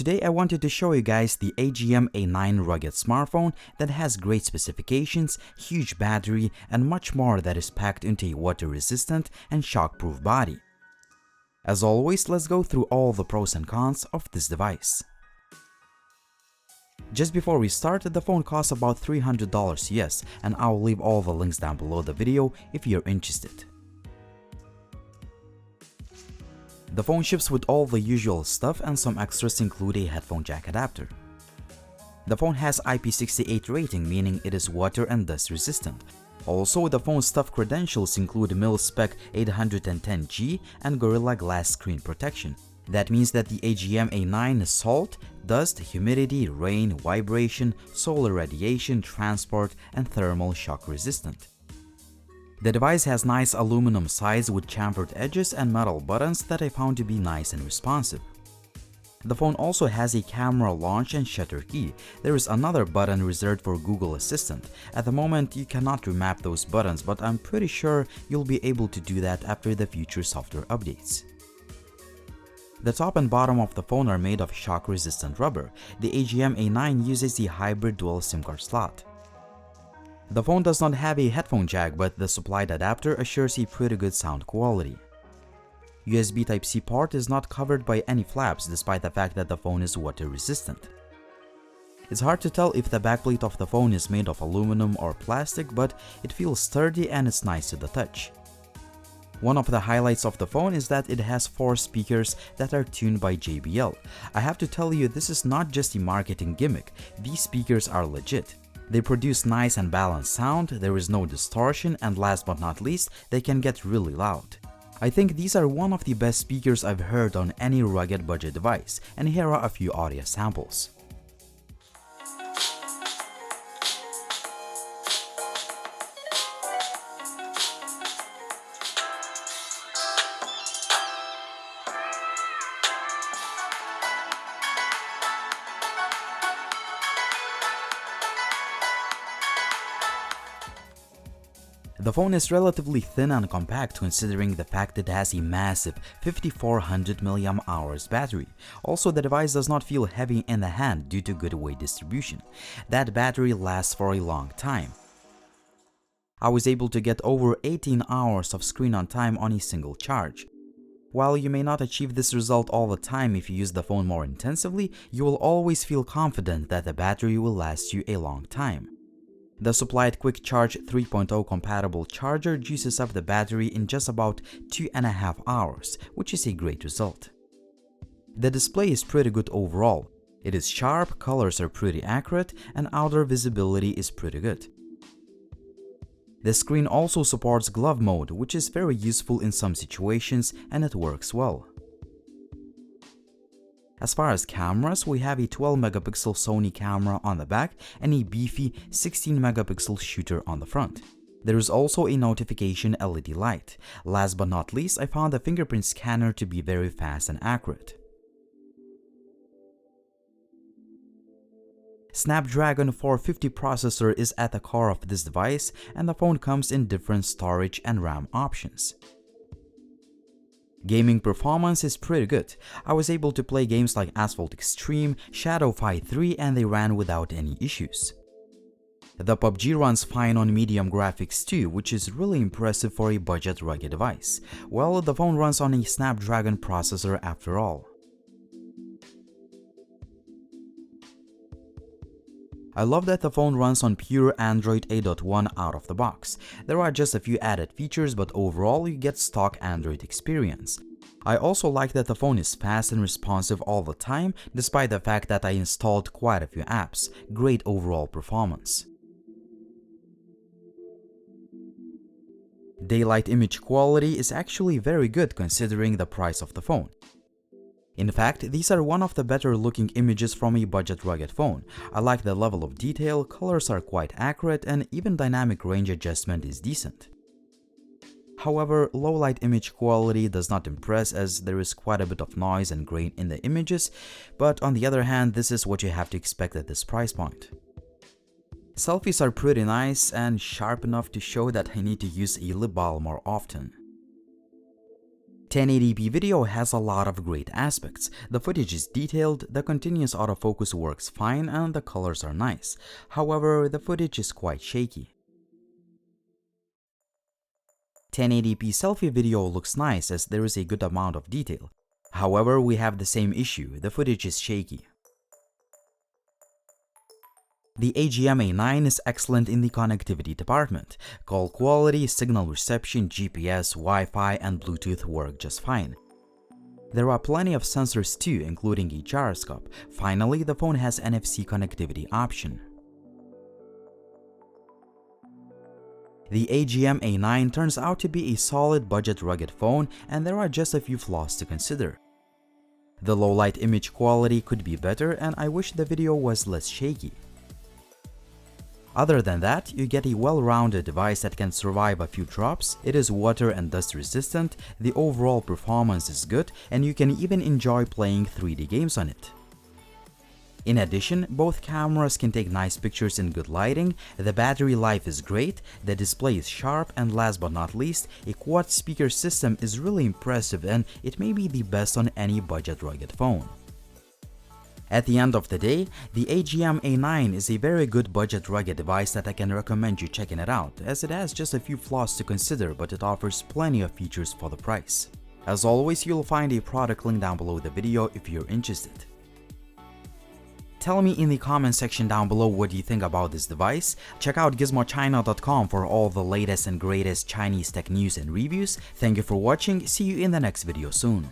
Today I wanted to show you guys the AGM A9 rugged smartphone that has great specifications, huge battery, and much more that is packed into a water-resistant and shock-proof body. As always, let's go through all the pros and cons of this device. Just before we start, the phone costs about $300 US, and I'll leave all the links down below the video if you're interested. The phone ships with all the usual stuff, and some extras include a headphone jack adapter. The phone has IP68 rating, meaning it is water and dust resistant. Also, the phone's tough credentials include mil-spec 810G and Gorilla Glass screen protection. That means that the AGM A9 is salt, dust, humidity, rain, vibration, solar radiation, transport, and thermal shock resistant. The device has nice aluminum sides with chamfered edges and metal buttons that I found to be nice and responsive. The phone also has a camera launch and shutter key. There is another button reserved for Google Assistant. At the moment, you cannot remap those buttons, but I'm pretty sure you'll be able to do that after the future software updates. The top and bottom of the phone are made of shock-resistant rubber. The AGM A9 uses the hybrid dual SIM card slot. The phone does not have a headphone jack, but the supplied adapter assures a pretty good sound quality. USB Type-C port is not covered by any flaps despite the fact that the phone is water resistant. It's hard to tell if the backplate of the phone is made of aluminum or plastic, but it feels sturdy and it's nice to the touch. One of the highlights of the phone is that it has 4 speakers that are tuned by JBL. I have to tell you, this is not just a marketing gimmick. These speakers are legit. They produce nice and balanced sound, there is no distortion, and last but not least, they can get really loud. I think these are one of the best speakers I've heard on any rugged budget device, and here are a few audio samples. The phone is relatively thin and compact considering the fact it has a massive 5400 mAh battery. Also, the device does not feel heavy in the hand due to good weight distribution. That battery lasts for a long time. I was able to get over 18 hours of screen on time on a single charge. While you may not achieve this result all the time if you use the phone more intensively, you will always feel confident that the battery will last you a long time. The supplied Quick Charge 3.0 compatible charger juices up the battery in just about 2.5 hours, which is a great result. The display is pretty good overall. It is sharp, colors are pretty accurate, and outer visibility is pretty good. The screen also supports glove mode, which is very useful in some situations, and it works well. As far as cameras, we have a 12-megapixel Sony camera on the back and a beefy 16-megapixel shooter on the front. There is also a notification LED light. Last but not least, I found the fingerprint scanner to be very fast and accurate. Snapdragon 450 processor is at the core of this device, and the phone comes in different storage and RAM options. Gaming performance is pretty good. I was able to play games like Asphalt Extreme, Shadow Fight 3, and they ran without any issues. The PUBG runs fine on medium graphics too, which is really impressive for a budget rugged device. Well, the phone runs on a Snapdragon processor after all. I love that the phone runs on pure Android 8.1 out of the box. There are just a few added features, but overall you get stock Android experience. I also like that the phone is fast and responsive all the time, despite the fact that I installed quite a few apps. Great overall performance. Daylight image quality is actually very good considering the price of the phone. In fact, these are one of the better looking images from a budget rugged phone. I like the level of detail, colors are quite accurate, and even dynamic range adjustment is decent. However, low light image quality does not impress as there is quite a bit of noise and grain in the images, but on the other hand, this is what you have to expect at this price point. Selfies are pretty nice and sharp enough to show that I need to use a lip balm more often. 1080p video has a lot of great aspects. The footage is detailed, the continuous autofocus works fine, and the colors are nice. However, the footage is quite shaky. 1080p selfie video looks nice as there is a good amount of detail. However, we have the same issue, the footage is shaky. The AGM-A9 is excellent in the connectivity department. Call quality, signal reception, GPS, Wi-Fi, and Bluetooth work just fine. There are plenty of sensors too, including a gyroscope. Finally, the phone has NFC connectivity option. The AGM-A9 turns out to be a solid budget rugged phone, and there are just a few flaws to consider. The low light image quality could be better, and I wish the video was less shaky. Other than that, you get a well-rounded device that can survive a few drops, it is water and dust resistant, the overall performance is good, and you can even enjoy playing 3D games on it. In addition, both cameras can take nice pictures in good lighting, the battery life is great, the display is sharp, and last but not least, a quad speaker system is really impressive and it may be the best on any budget rugged phone. At the end of the day, the AGM-A9 is a very good budget rugged device that I can recommend you checking it out, as it has just a few flaws to consider, but it offers plenty of features for the price. As always, you'll find a product link down below the video if you're interested. Tell me in the comment section down below what you think about this device. Check out gizmochina.com for all the latest and greatest Chinese tech news and reviews. Thank you for watching, see you in the next video soon.